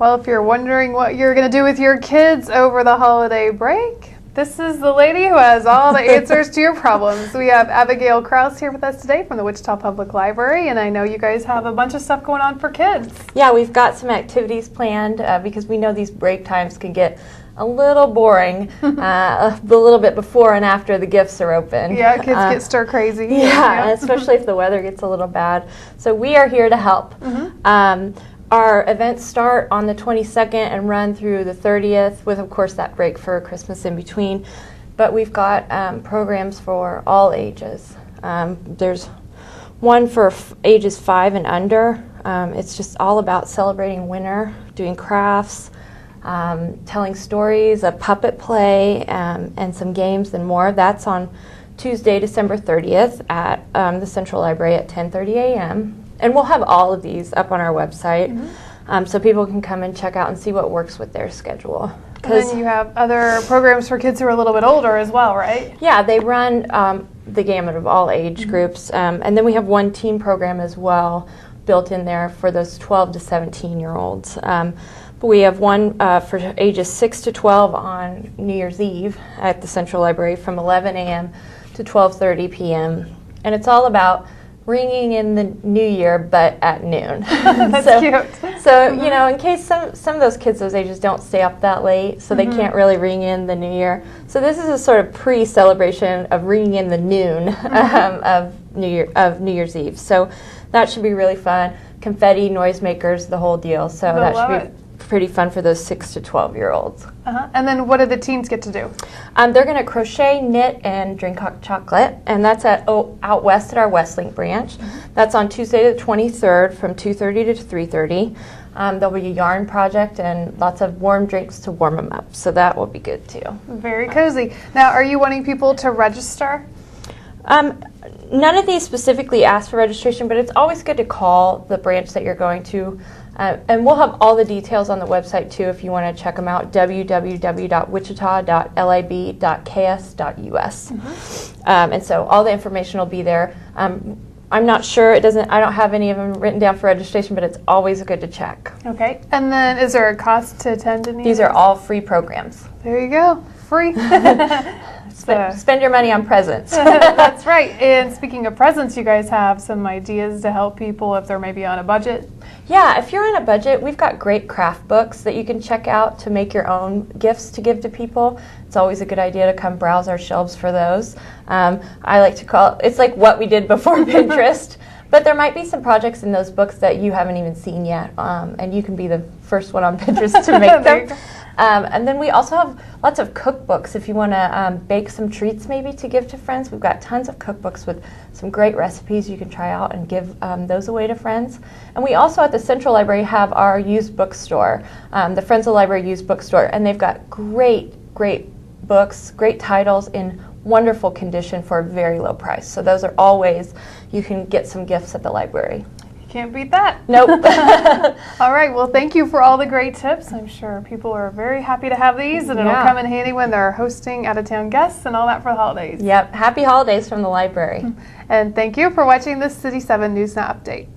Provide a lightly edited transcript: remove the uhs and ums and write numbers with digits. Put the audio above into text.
Well, if you're wondering what you're going to do with your kids over the holiday break, this is the lady who has all the answers to your problems. We have Abigail Krause here with us today from the Wichita Public Library, and I know you guys have a bunch of stuff going on for kids. Yeah, we've got some activities planned because we know these break times can get a little boring a little bit before and after the gifts are open. Yeah, kids get stir crazy. Yeah, especially if the weather gets a little bad. So we are here to help. Our events start on the 22nd and run through the 30th with, of course, that break for Christmas in between. But we've got programs for all ages. There's one for ages 5 and under. It's just all about celebrating winter, doing crafts, telling stories, a puppet play, and some games and more. That's on Tuesday, December 30th at the Central Library at 10:30 a.m. And we'll have all of these up on our website so people can come and check out and see what works with their schedule. And then you have other programs for kids who are a little bit older as well, right? Yeah, they run the gamut of all age groups. And then we have one teen program as well built in there for those 12 to 17-year-olds. But we have one for ages 6 to 12 on New Year's Eve at the Central Library from 11 a.m. to 12:30 p.m. And it's all about ringing in the new year, but at noon. That's cute. So, you know, in case some of those kids those ages don't stay up that late, so they can't really ring in the new year. So this is a sort of pre-celebration of ringing in the noon of New Year's Eve. So that should be really fun. Confetti, noisemakers, the whole deal. So that should be pretty fun for those 6 to 12-year-olds. And then what do the teens get to do? They're going to crochet, knit, and drink hot chocolate, and that's at out west at our Westlink branch. That's on Tuesday the 23rd from 2:30 to 3:30. There'll be a yarn project and lots of warm drinks to warm them up, so that will be good too. Very cozy. Now, are you wanting people to register? None of these specifically ask for registration, but it's always good to call the branch that you're going to. And we'll have all the details on the website too if you want to check them out, www.wichita.lib.ks.us. And so all the information will be there. I'm not sure, I don't have any of them written down for registration, but it's always good to check. Okay. And then is there a cost to attend any? These are all free programs. There you go. Free. Spend your money on presents. That's right. And speaking of presents, you guys have some ideas to help people if they're maybe on a budget? Yeah, if you're on a budget, we've got great craft books that you can check out to make your own gifts to give to people. It's always a good idea to come browse our shelves for those. I like to call it's like what we did before Pinterest. But there might be some projects in those books that you haven't even seen yet, and you can be the first one on Pinterest to make them. And then we also have lots of cookbooks if you want to bake some treats maybe to give to friends. We've got tons of cookbooks with some great recipes you can try out and give those away to friends. And we also at the Central Library have our used bookstore, the Friends of the Library used bookstore, and they've got great books, great titles in wonderful condition for a very low price. So those are all ways you can get some gifts at the library. Can't beat that. Nope. All right. Well, thank you for all the great tips. I'm sure people are very happy to have these, and it'll come in handy when they're hosting out-of-town guests and all that for the holidays. Yep. Happy holidays from the library. And thank you for watching this City 7 News Now Update.